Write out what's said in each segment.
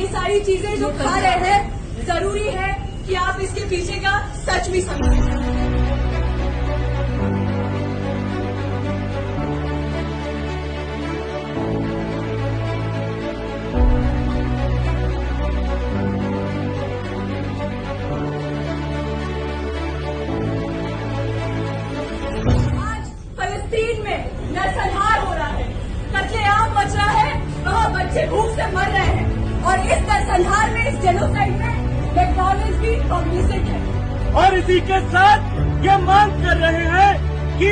ये सारी चीजें जो खा रहे हैं, जरूरी है कि आप इसके पीछे का सच भी समझें। फलस्तीन में नरसंहार हो रहा है, कत्लेआम मच रहा है, वहाँ बच्चे भूख से मर रहे हैं और इस नरसंहार में, इस जेनोसाइड में मैकडॉनल्ड्स भी कॉम्प्लिसिट है। और इसी के साथ ये मांग कर रहे हैं कि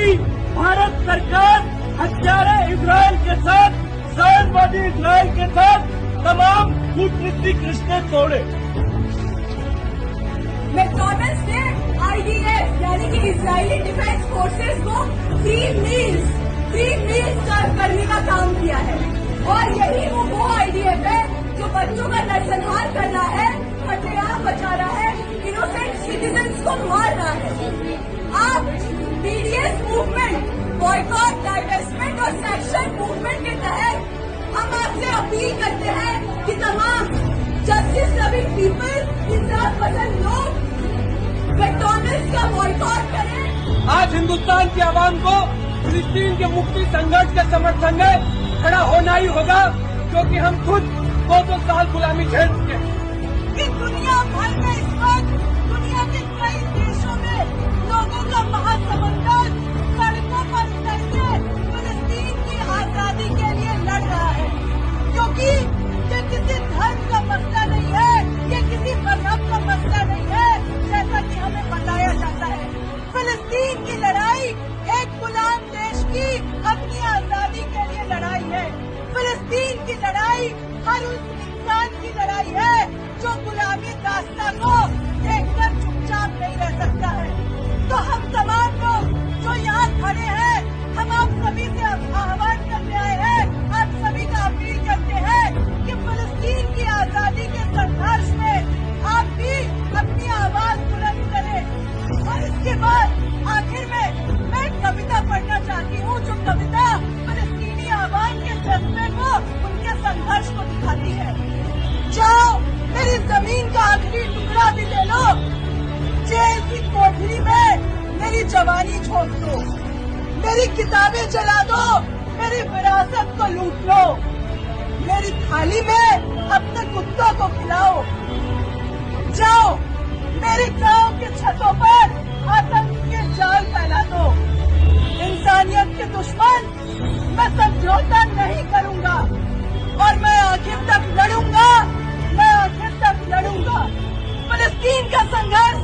भारत सरकार हत्यारे इजराइल के साथ, साम्राज्यवादी इजराइल के साथ तमाम कूटनीतिक रिश्ते तोड़े। मैकडॉनल्ड्स ने IDF यानी कि इजरायली डिफेंस फोर्सेस को फ्री मील्स सर्व करने का काम किया है और यही वो IDF है जो बच्चों का नरसंहार कर रहा है, कत्लेआम मचा रहा है, इनोसेंट सिटीजन्स को मार रहा है। आप BDS मूवमेंट, बॉयकॉट, डाइवेस्टमेंट और सेक्शन मूवमेंट के तहत हम आपसे अपील करते हैं कि तमाम जस्टिस लविंग पीपल, इंसाफ पसंद लोग मैकडॉनल्ड्स का बॉयकॉट करें। आज हिंदुस्तान की आवाम को फिलिस्तीन के मुक्ति संघर्ष के समर्थन में खड़ा होना ही होगा, क्योंकि हम खुद 200 साल गुलामी झेल चुके हैं। दुनिया भर में इस वक्त दुनिया के कई देशों में लोगों का महासमुद्र सड़कों पर उतर के फिलिस्तीन की आजादी के लिए लड़ रहा है, क्योंकि ये किसी धर्म का मसला नहीं है, ये किसी मजहब का मसला नहीं है, जैसा कि हमें बताया जाता है। फिलिस्तीन की लड़ाई एक गुलाम देश की अपनी आजादी के लिए लड़ाई है। फिलिस्तीन की लड़ाई हर उस इंसान की लड़ाई है जो गुलामी दास्तां को देखकर चुपचाप नहीं रह सकता है। तो हम तमाम लोग जो यहाँ खड़े हैं, हम आप सभी से आह्वान करते आए हैं, आप सभी का अपील करते हैं कि फिलिस्तीन की आजादी के संघर्ष में आप भी अपनी आवाज बुलंद करें। और इसके बाद आखिर में मैं एक कविता पढ़ना चाहती हूँ, जो कविता फिलिस्तीनी आवाम के जज्बे को, उनके संघर्ष को दिखाती है। जाओ मेरी जमीन का आखिरी टुकड़ा भी ले लो, जेल की कोठरी में मेरी जवानी झोंक दो, मेरी किताबें जला दो, मेरी विरासत को लूट लो, मेरी थाली में अपने कुत्तों को खिलाओ। जाओ मेरे गांव के छतों पर आतंक के जाल फैला दो। इंसानियत के दुश्मन, मैं समझौता नहीं करूंगा और मैं आखिर तक लड़ूंगा, मैं आखिर तक लड़ूंगा। फिलिस्तीन का संघर्ष